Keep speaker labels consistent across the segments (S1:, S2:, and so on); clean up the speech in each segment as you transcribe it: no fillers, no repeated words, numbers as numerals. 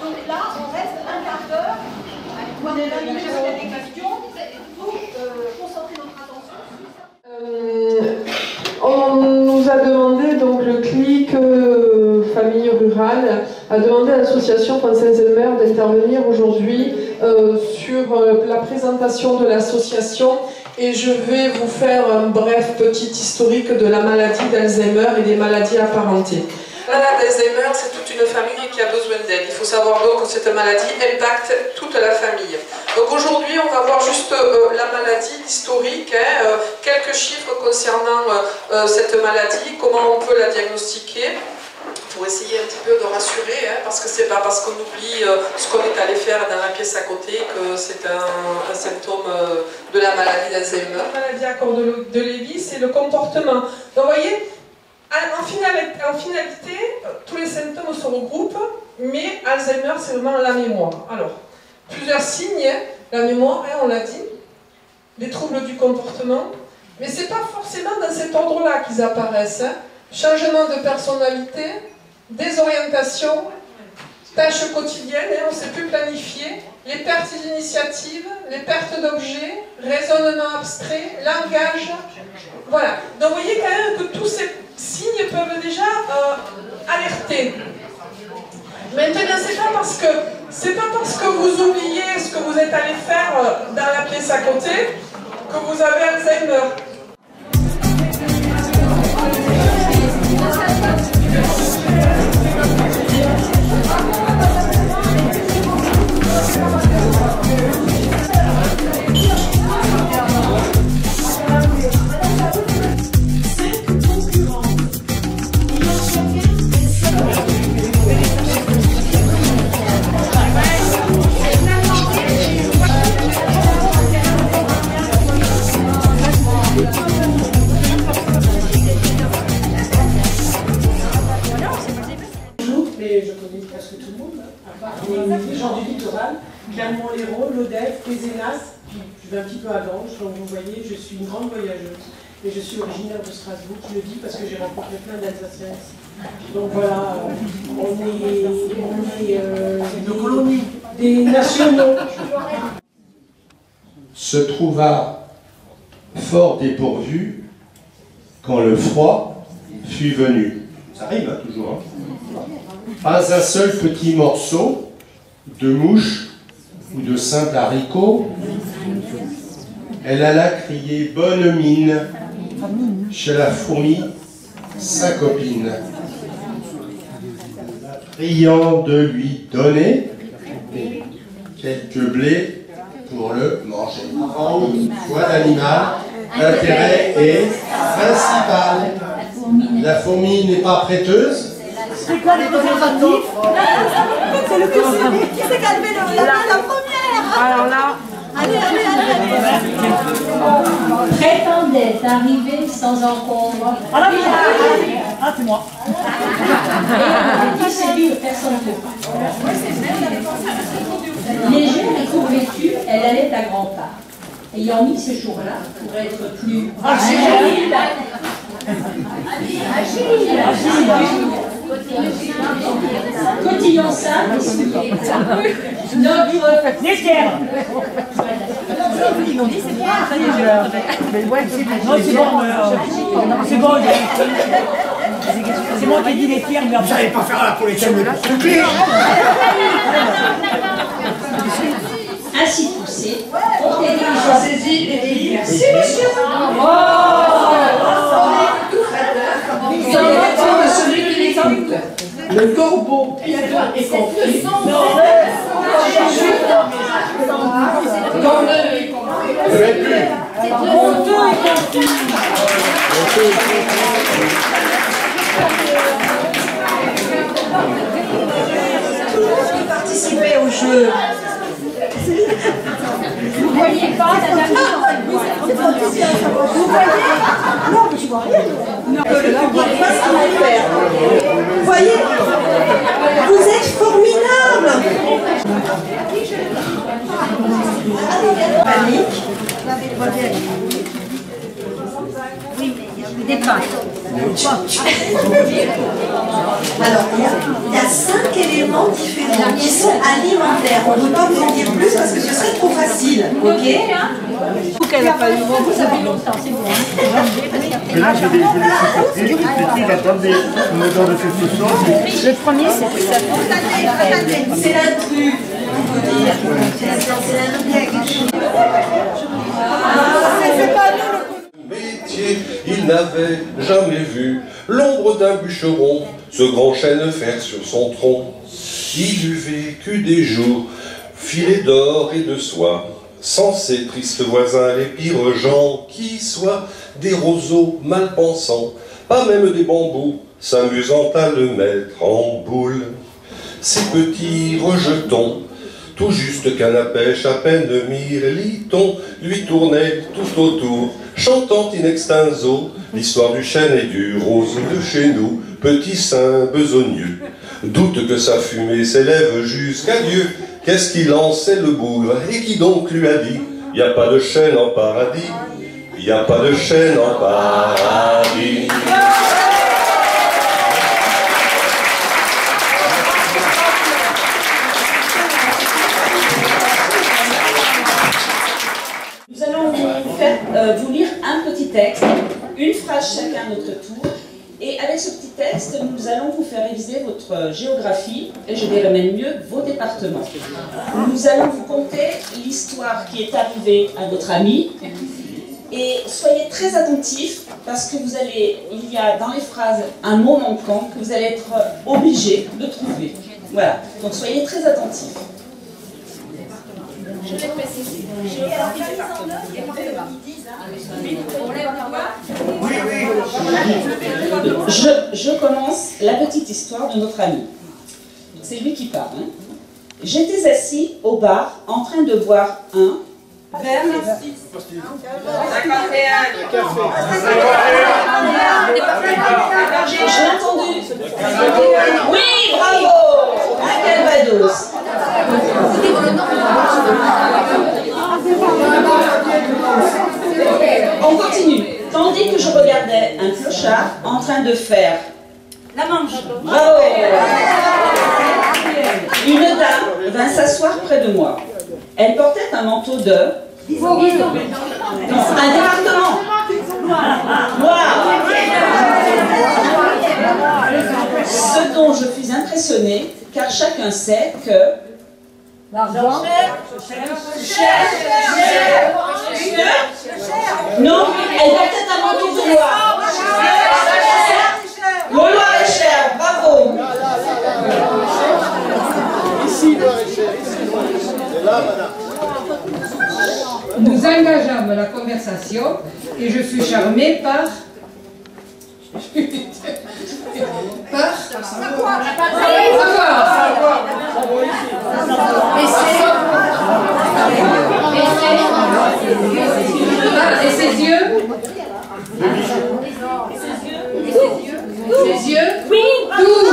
S1: Donc là, on reste un quart d'heure. On est là, il y a des questions. Il faut concentrer notre attention.
S2: On nous a demandé, donc le CLIC Famille Rurale a demandé à l'association France-Alzheimer d'intervenir aujourd'hui sur la présentation de l'association, et je vais vous faire un bref petit historique de la maladie d'Alzheimer et des maladies apparentées. La maladie d'Alzheimer, c'est toute une famille qui a besoin d'aide. Il faut savoir donc que cette maladie impacte toute la famille. Donc aujourd'hui, on va voir juste la maladie historique, quelques chiffres concernant cette maladie, comment on peut la diagnostiquer, pour essayer un petit peu de rassurer, parce que c'est pas parce qu'on oublie ce qu'on est allé faire dans la pièce à côté que c'est un symptôme de la maladie d'Alzheimer. La maladie à corps de Lévy, c'est le comportement. Donc vous voyez, en finalité, tous les symptômes se regroupent, mais Alzheimer, c'est vraiment la mémoire. Alors, plusieurs signes, la mémoire, on l'a dit, les troubles du comportement, mais ce n'est pas forcément dans cet ordre-là qu'ils apparaissent. Changement de personnalité, désorientation, tâches quotidiennes, on ne sait plus planifier, les pertes d'initiative, les pertes d'objets, raisonnement abstrait, langage. Voilà. Donc vous voyez quand même que tous ces signes peuvent déjà alerter. Maintenant, c'est pas parce que vous oubliez ce que vous êtes allé faire dans la pièce à côté que vous avez Alzheimer.
S3: Les gens du littoral, Clermont-Lérault, Lodève, Pézenas, puis je vais un petit peu à Ganges, donc vous voyez, je suis une grande voyageuse. Et je suis originaire de Strasbourg, je le dis parce que j'ai rencontré plein d'Alsaciens ici. Donc voilà, on est des nationaux.
S4: Se trouva fort dépourvu quand le froid fut venu. Ça arrive, hein, toujours. Hein. Pas un seul petit morceau de mouche ou de simple haricot. Elle alla crier bonne mine chez la fourmi, sa copine, priant de lui donner quelques blés pour le manger. Avant une fois d'animal, l'intérêt est principal. La fourmi n'est pas prêteuse.
S5: C'est quoi les préservatifs? C'est le plus qui s'est calmé la première. Alors là. Allez.
S6: Prétendait arriver sans encombre.
S5: Ah c'est moi.
S6: Et dit c'est lui, personne ne peut pas. Légère et court-vêtue, elle allait à grands pas. Ayant mis ce jour-là pour être plus agile. Cotillon simple, notre
S5: légère. C'est bon, c'est moi qui ai dit les pierres, mais vous n'allez pas faire la collection de la
S6: ainsi poussé, on est
S1: Saisi et dit merci monsieur. Celui qui l'écoute. Le corbeau piadoin est compris.
S5: Participer au jeu.
S6: Vous ne voyez pas la dame.
S5: Vous voyez? Non, mais je vois rien. Non, vous voyez? Vous êtes formidable. Panique.
S6: Oui, mais il y a des pattes.
S5: Alors, il y a 5 éléments différents qui sont alimentaires. On ne peut pas vous en dire plus parce que ce serait trop facile. Ok?
S7: qu'elle n'a pas eu ça fait longtemps, c'est bon.
S8: Mais là, j'ai des petites, attendez, une odeur de quelque chose.
S7: Le premier, c'est
S5: c'est l'intrus.
S9: Métier, il n'avait jamais vu l'ombre d'un bûcheron, ce grand chêne faire sur son tronc. Il eût vécu des jours filés d'or et de soie, sans ces tristes voisins, les pires gens, qui soient des roseaux mal pensants, pas même des bambous, s'amusant à le mettre en boule. Ces petits rejetons, tout juste canne à pêche, à peine mirliton, lui tournaient tout autour, chantant in extenso l'histoire du chêne et du rose de chez nous, petit saint besogneux. Doute que sa fumée s'élève jusqu'à Dieu. Qu'est-ce qui lançait le bougre et qui donc lui a dit: y a pas de chêne en paradis, y a pas de chêne en paradis.
S6: Nous allons vous lire un petit texte, une phrase chacun à notre tour. Et avec ce petit texte, nous allons vous faire réviser votre géographie, et je dirais même mieux, vos départements. Nous allons vous conter l'histoire qui est arrivée à votre ami. Et soyez très attentifs, parce que il y a dans les phrases un mot manquant que vous allez être obligés de trouver. Voilà, donc soyez très attentifs. Je vais préciser. Je commence la petite histoire de notre ami. C'est lui qui parle. Hein. J'étais assis au bar en train de boire un verre. J'ai entendu. Oui, bravo. Un Calvados. On continue. Tandis que je regardais un clochard en train de faire la manche. Bravo. Une dame vint s'asseoir près de moi. Elle portait un manteau de... Non, un département. Ce dont je fus impressionnée, car chacun sait que... L'argent. Non, elle portait un manteau de Loire. Le Loir-et-Cher, bravo.
S8: Ici, Loir-et-Cher, ici. Et là, madame.
S10: Nous engageâmes la conversation et je fus charmée par... Et ses yeux? Ses yeux? Oui, tout.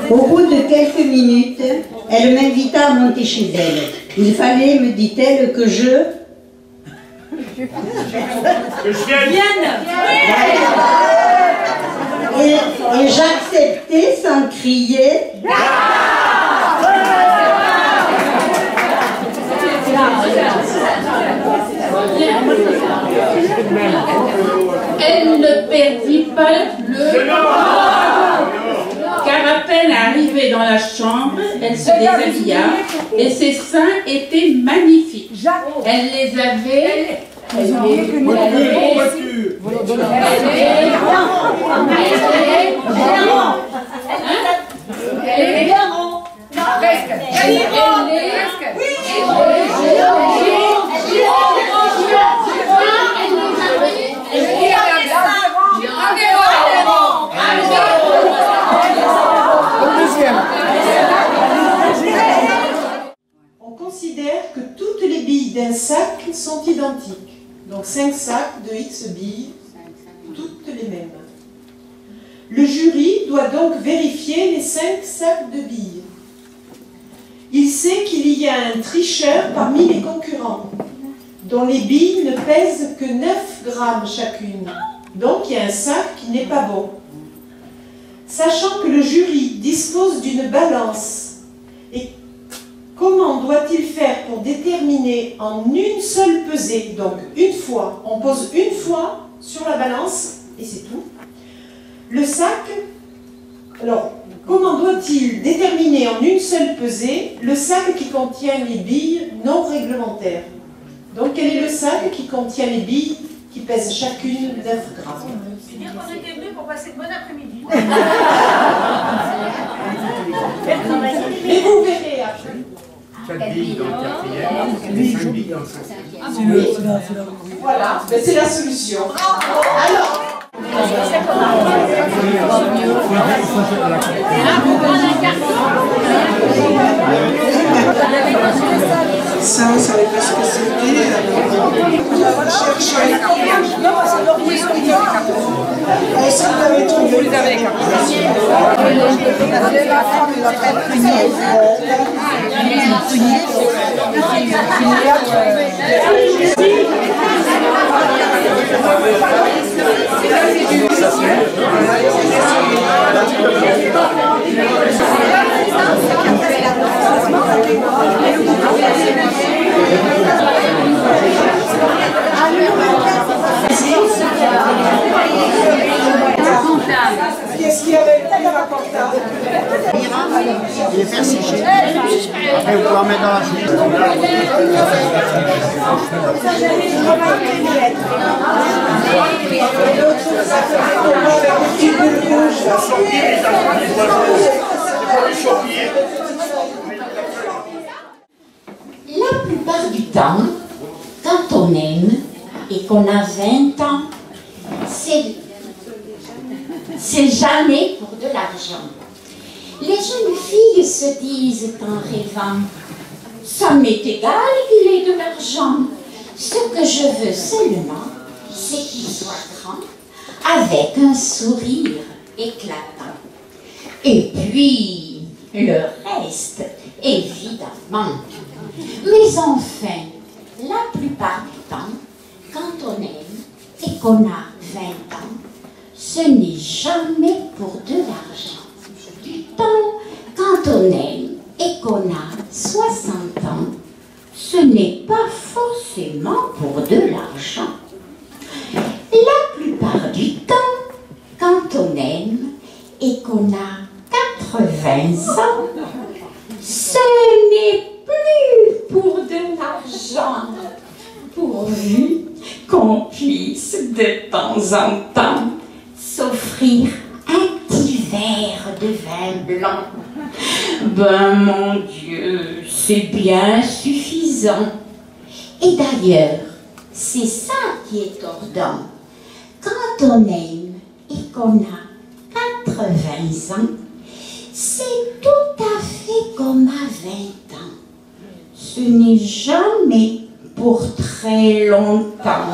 S11: Au bout de quelques minutes, elle m'invita à monter chez elle. Il fallait, me dit-elle, que je vienne. Et j'acceptais sans crier.
S6: Elle ne perdit pas le... Car à peine arrivée dans la chambre, elle se déshabilla et ses seins étaient magnifiques. Elle les avait... Elle est bien ronde. Presque. Elle est
S3: On considère que toutes les billes d'un sac sont identiques. Donc 5 sacs de X billes, toutes les mêmes. Le jury doit donc vérifier les 5 sacs de billes. Il sait qu'il y a un tricheur parmi les concurrents. dont les billes ne pèsent que 9 grammes chacune. Donc il y a un sac qui n'est pas bon. Sachant que le jury dispose d'une balance, et comment doit-il faire pour déterminer en une seule pesée, donc une fois, on pose une fois sur la balance et c'est tout, le sac. Alors, comment doit-il déterminer en une seule pesée le sac qui contient les billes non réglementaires? Donc, quel est le sac qui contient les billes qui pèsent chacune 9 grammes?
S1: C'est dire qu'on était venus pour passer de bon après-midi.
S3: Mais vous verrez après.
S8: 4 billes dans le quatrième, et 5 billes dans le cinquième.
S3: Voilà, ben c'est la solution. Alors,
S12: ça ne savait pas ce que c'était. Chercher.
S7: Non, c'est leur question.
S12: Et ça, vous l'avez trouvé.
S7: Vous les avez les cartes.
S12: La femme, elle a pas Qu'est-ce qu'il y avait le plus important?
S13: Il est faire sécher. Après, vous pouvez en mettre dans la
S14: La plupart du temps, quand on aime et qu'on a 20 ans, c'est jamais pour de l'argent. Les jeunes filles se disent en rêvant, ça m'est égal qu'il ait de l'argent. Ce que je veux seulement, c'est qu'il soit grand, avec un sourire éclatant. Et puis, le reste, évidemment. Mais enfin, la plupart du temps, quand on aime et qu'on a 20 ans, ce n'est jamais pour de l'argent. Du temps, quand on aime et qu'on a 60 ans, ce n'est pas forcément pour de l'argent. La plupart du temps, quand on aime et qu'on a 80 ans, ce n'est plus pour de l'argent, pourvu qu'on puisse de temps en temps s'offrir un petit verre de vin blanc. Ben mon Dieu, c'est bien suffisant. Et d'ailleurs, c'est ça qui est tordant. Quand on aime et qu'on a 80 ans, c'est tout à fait comme à 20 ans. Ce n'est jamais pour très longtemps.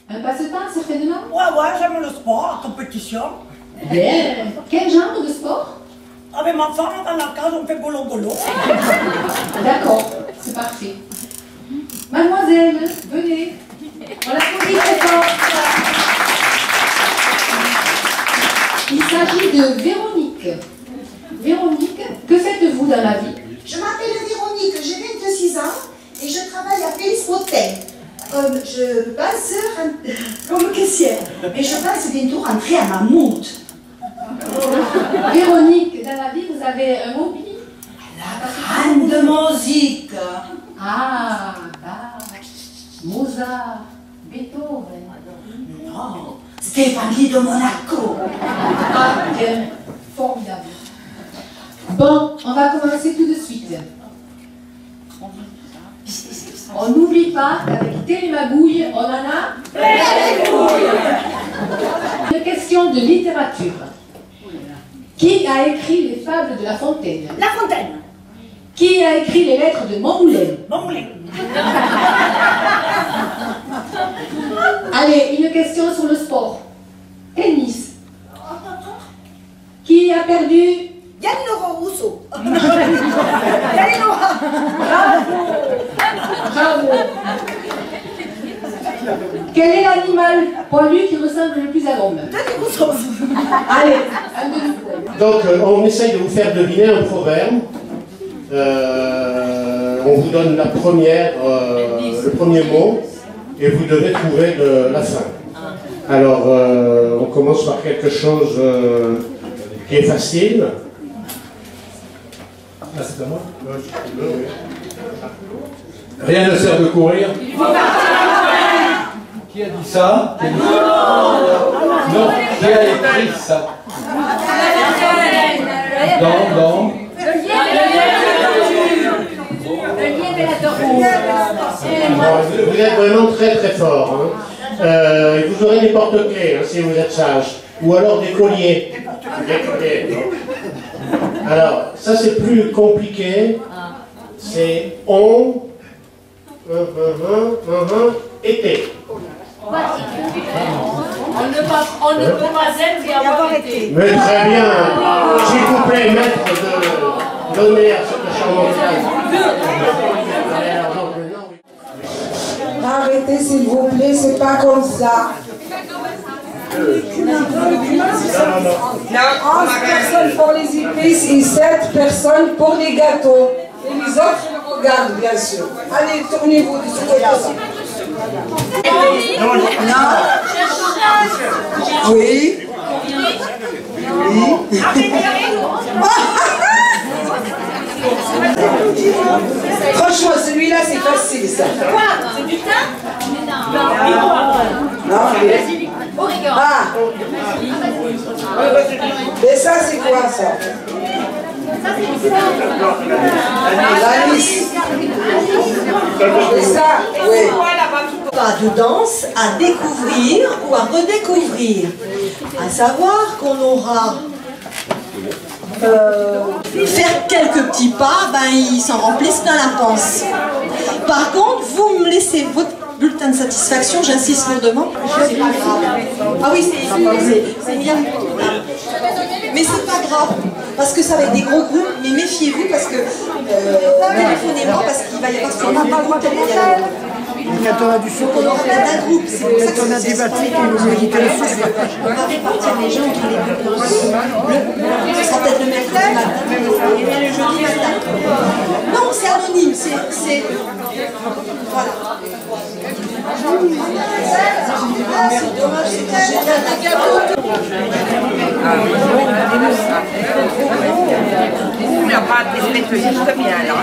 S7: Un passe-temps, certainement?
S5: Ouais, j'aime le sport, la compétition.
S7: Bien. Quel genre de sport?
S5: Avec ma femme, dans la case, on fait bolo-bolo.
S7: D'accord, c'est parfait. Mademoiselle, venez. On l'applaudit très fort. Il s'agit de Véronique. Véronique, que faites-vous dans la vie?
S15: Je m'appelle Véronique, j'ai 26 ans et je travaille à Félix Motel. Je passe comme caissière, mais je passe bientôt rentrer à Mammouth.
S7: Véronique, dans la vie, vous avez un hobby?
S15: La grande musique.
S7: Ah, Bach, Mozart, Beethoven.
S15: Non, Stéphanie de Monaco.
S7: Ah, bien, formidable. Bon, on va commencer tout de suite. On n'oublie pas qu'avec Télémagouille, on en a plein les couilles. Une question de littérature. Qui a écrit les fables de La Fontaine?
S5: La Fontaine.
S7: Qui a écrit les lettres de Montmoulin?
S5: Montmoulin.
S7: Allez, une question sur le sport. Tennis. Qui a perdu?
S15: Yann Laurent Rousseau.
S5: Yann Laurent.
S7: semble le plus à l'homme?
S5: Allez.
S16: Donc, on essaye de vous faire deviner un proverbe. On vous donne le premier mot, et vous devez trouver la fin. Alors, on commence par quelque chose qui est facile.
S17: Ah, c'est à moi? Rien ne sert de courir. Qui a dit ça? Non, qui a écrit ça? Donc.
S16: Vous êtes vraiment très très fort. Hein. Vous aurez des porte-clés hein, si vous êtes sage. Ou alors des colliers. Alors, ça c'est plus compliqué. C'est on, été.
S5: On ne peut pas être et avoir été.
S16: Mais très bien. S'il vous plaît, maître de donner à cette charmante phrase.
S12: Arrêtez s'il vous plaît, c'est pas comme ça. 11 personnes pour les épices et 7 personnes pour les gâteaux. Et les autres, je le regarde, bien sûr. Allez, tournez-vous de ce côté-ci. Oui. Franchement, celui-là, c'est facile, ça.
S5: Quoi? C'est du thym?
S12: Non, mais... Ah. Mais ça, c'est quoi, ça? L'anis. C'est ça, oui.
S15: Pas de danse à découvrir ou à redécouvrir. À savoir qu'on aura faire quelques petits pas, ben ils s'en remplissent plein la panse. Par contre, vous me laissez votre bulletin de satisfaction, j'insiste lourdement. C'est pas grave. Ah oui, c'est bien. Mais c'est pas grave, parce que ça va être des gros groupes, mais méfiez-vous parce que téléphonez-moi parce qu'il va y avoir sûrement pas groupe tellement il y a
S13: Quand on a du sucre,
S15: on aura d'un groupe, c'est pour ça que
S13: quand on a des bâtis qui nous évitent le sucre.
S15: on va répartir les gens entre les groupes. Ce sera peut-être le mercredi matin et bien le jeudi matin. Non, c'est anonyme, c'est... Voilà. C'est dommage, c'était génial.
S18: La pâte est faite juste bien là.